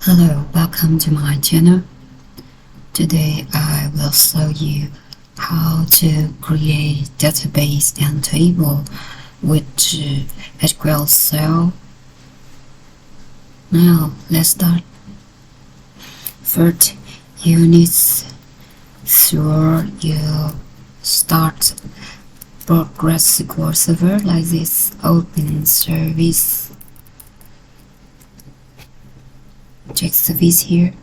Hello, welcome to my channel. Today I will show you how to create database and table with SQL Shell. Now let's start. First, you need sure you start PostgreSQL server like this. Open service. Check service here.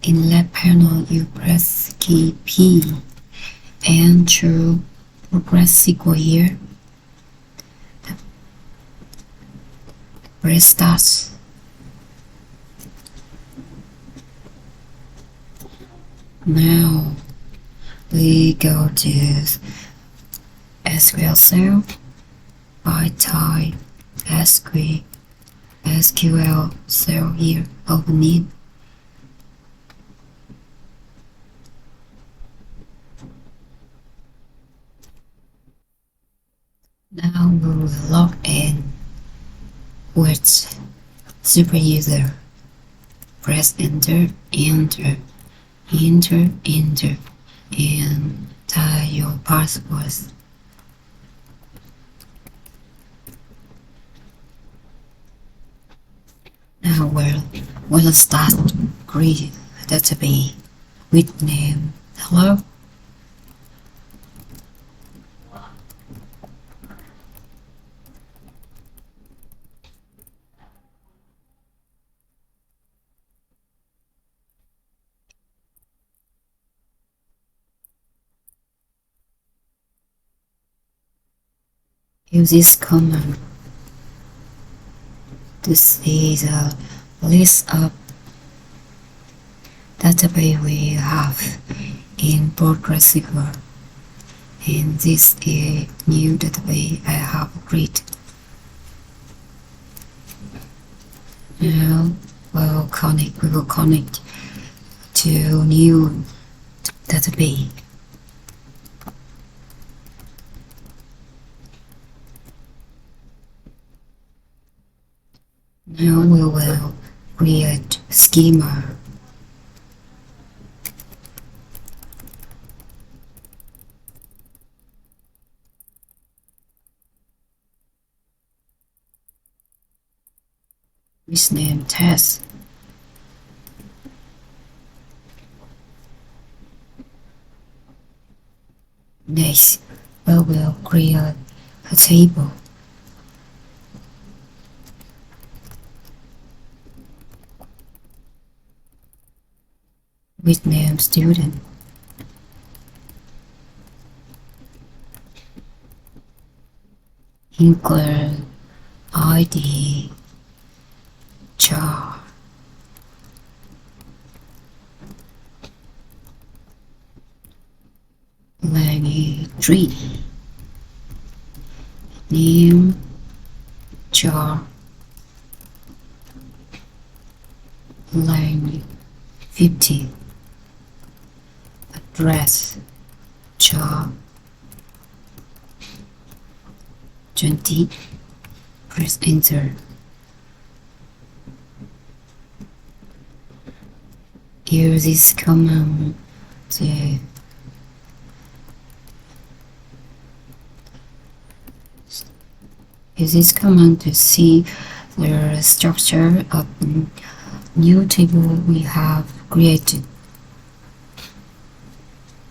In left panel, you press key P and choose PostgreSQL here. Press start. Now we go to SQL Shell. I type SQL Shell here. Open it. Now we will log in with super user. Press enter, enter, enter, enter, and type your password. Now we'll start create database with name hello. Use this command to see the list of database we have in PostgreSQL, and this is a new database I have created. Now we will connect to new database. Now we will create schema. With name test. Next, we will create a table. With name student. Include ID, char, language tree, name, char, language 50. Address char 20. Press enter. Use this command to see the structure of the new table we have created.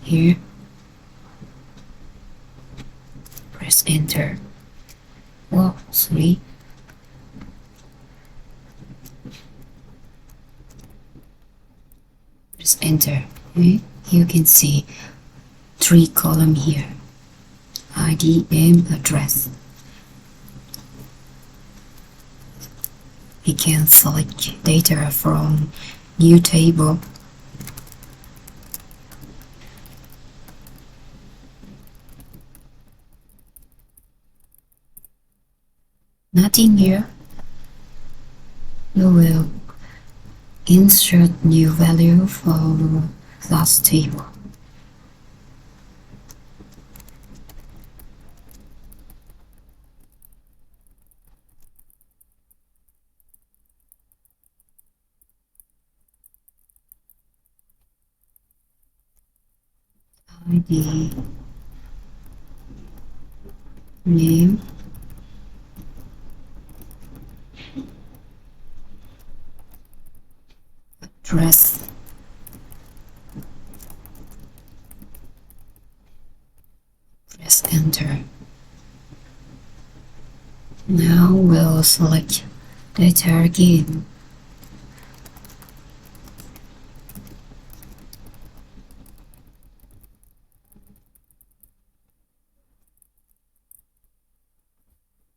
Here, press enter. Oh, sorry. Press enter. You can see 3 columns here: ID, name, address. We can select data from new table. Nothing here. You will insert new value from last table. ID, name, address, press enter. Now we'll select data again.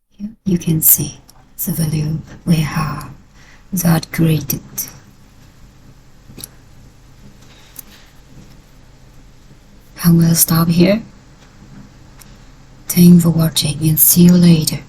Here you can see the value we have that created. And we'll stop here. Thanks for watching and see you later.